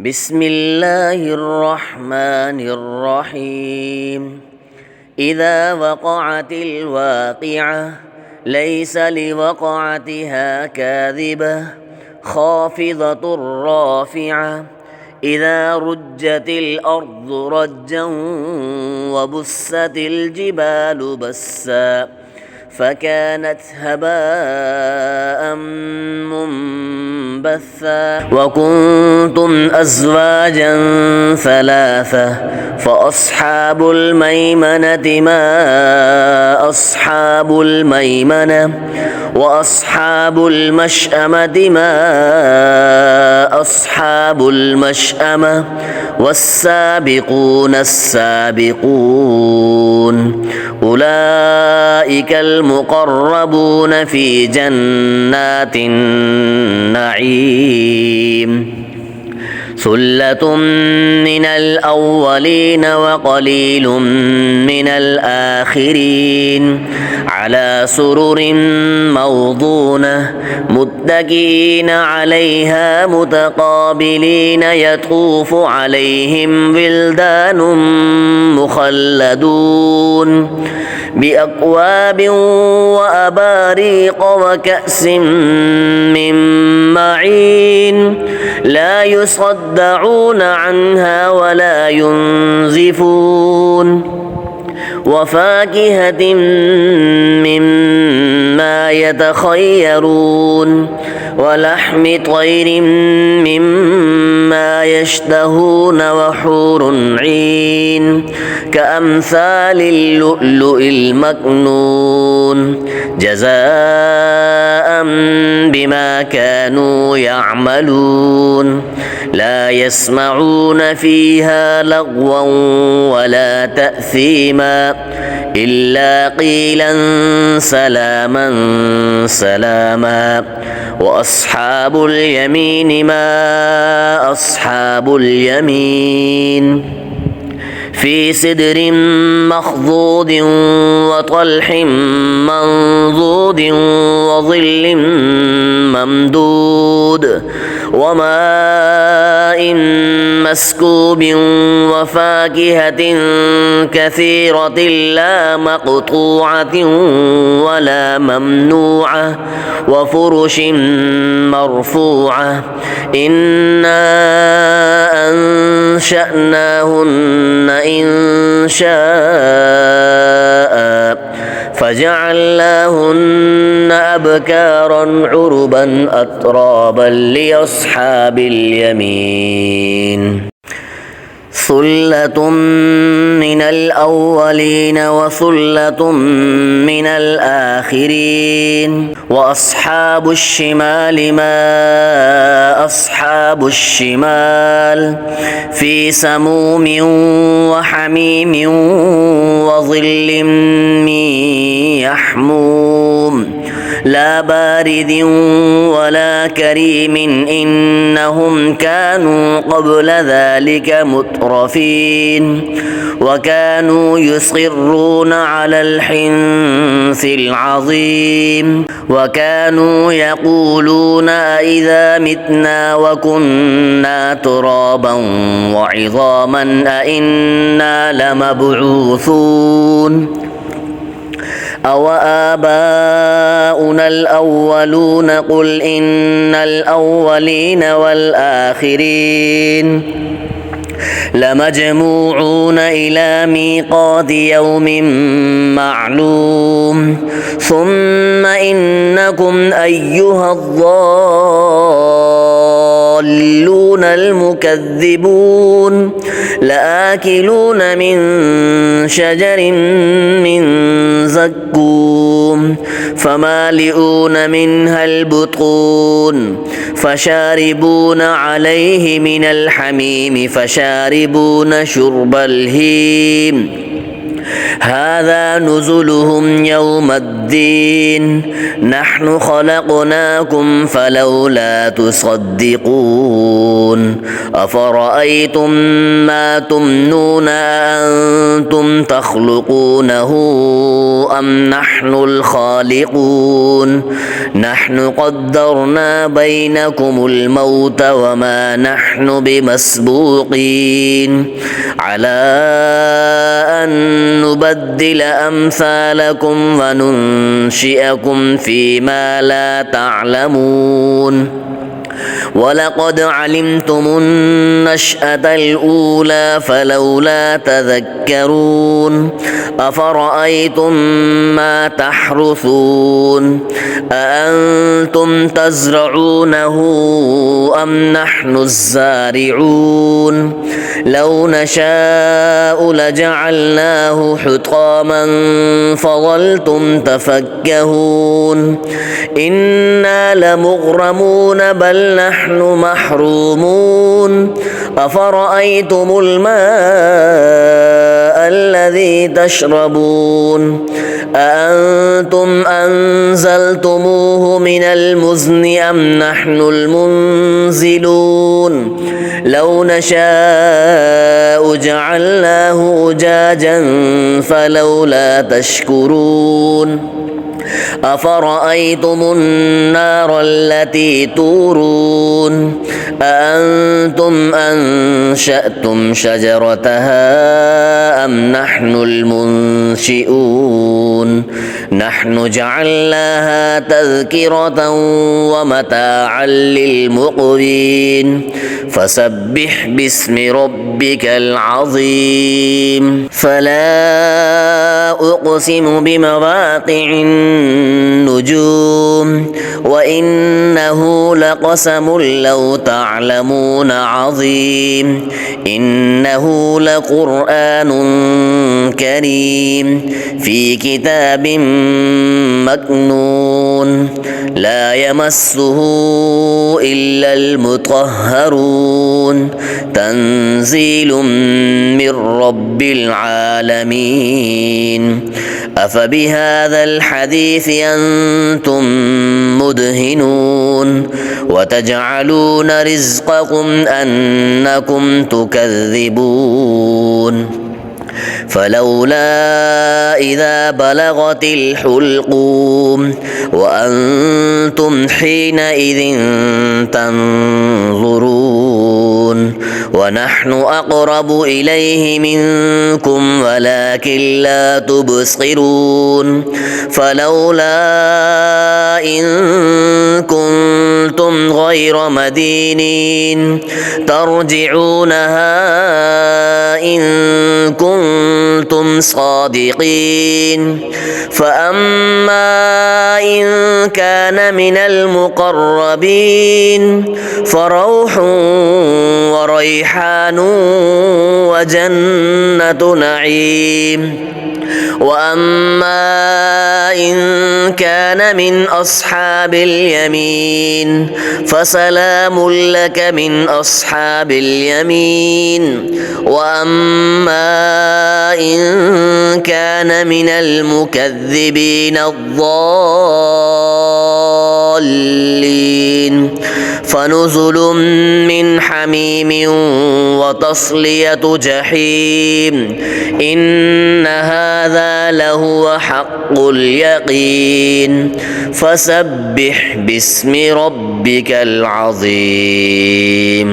بسم الله الرحمن الرحيم. إذا وقعت الواقعة ليس لوقعتها كاذبة خافضة رافعة إذا رجت الأرض رجا وبست الجبال بسا فكانت هباء منبثا وكنتم أزواجا ثلاثة فأصحاب الميمنة ما أصحاب الميمنة وأصحاب المشأمة ما أصحاب المشأمة والسابقون السابقون أولئك المقربون في جنات النعيم ثلة من الأولين وقليل من الآخرين على سرر موضونة متكئين عليها متقابلين يطوف عليهم ولدان مخلدون بأكواب وأباريق وكأس من معين لا يصدعون عنها ولا ينزفون وفاكهة مما يتخيرون ولحم طير مما يشتهون وحور عين كأمثال اللؤلؤ المكنون جزاء بما كانوا يعملون لا يسمعون فيها لغوا ولا تأثيما إلا قيلا سلاما سلاما وأصحاب اليمين ما أصحاب اليمين في سدر مخضود وطلح منضود وظل ممدود وماء مسكوب وفاكهة كثيرة لا مقطوعة ولا ممنوعة وفرش مرفوعة إنا أنشأناهن إنشاء فجعلناهن أبكارا عربا أترابا لأصحاب اليمين ثلة من الأولين وثلة من الآخرين وأصحاب الشمال ما أصحاب الشمال في سموم وحميم وظل من يحموم لا بارد ولا كريم إنهم كانوا قبل ذلك مترفين وكانوا يصرون على الحنث العظيم وكانوا يقولون أإذا متنا وكنا ترابا وعظاما أإنا لمبعوثون أو آباؤنا الأولون قل إن الأولين والآخرين لمجموعون إلى ميقات يوم معلوم ثم إنكم أيها الضالون المكذبون لآكلون من شجر من زقوم فمالئون منها البطون فشاربون عليه من الحميم فشاربون شرب الهيم هذا نزلهم يوم الدين نحن خلقناكم فلولا تصدقون أفرأيتم ما تمنون أأنتم تخلقونه أم نحن الخالقون نحن قدرنا بينكم الموت وما نحن بمسبوقين على أن نبدل أمثالكم وننشئكم فيما لا تعلمون ولقد علمتم النشأة الأولى فلولا تذكرون أفرأيتم ما تحرثون أأنتم تزرعونه أم نحن الزارعون لو نشاء لجعلناه حطاما فظلتم تفكهون إنا لمغرمون بل نحن محرومون أفرأيتم الماء الذي تشربون أأنتم أنزلتموه من المزن أم نحن المنزلون لو نشاء جعلناه أجاجا فلولا تشكرون أفرأيتم النار التي تورون أأنتم أنشأتم شجرتها أم نحن المنشئون نحن جعلناها تذكرة ومتاعا للمقوين فسبح باسم ربك العظيم فلا أقسم بمواقع النجوم وإنه لقسم لو تعلمون عظيم إنه لقرآن كريم في كتاب مكنون لا يمسه إلا المطهرون تنزيل من رب العالمين أفبهذا الحديث أنتم مدهنون وتجعلون رزقكم أنكم تكذبون فلولا إذا بلغت الحلقوم وأنتم حينئذ تنظرون ونحن أقرب إليه منكم ولكن لا تبصرون فلولا إن كنتم غير مدينين ترجعونها إن كنتم صادقين فأما إن كان من المقربين فروح وريحان وجنة نعيم وأما إن كان من أصحاب اليمين فسلام لك من أصحاب اليمين وأما إن كان من المكذبين الضالين فنزل من حميم وتصلية جحيم إن هذا لهو حق اليقين فسبح باسم ربك العظيم.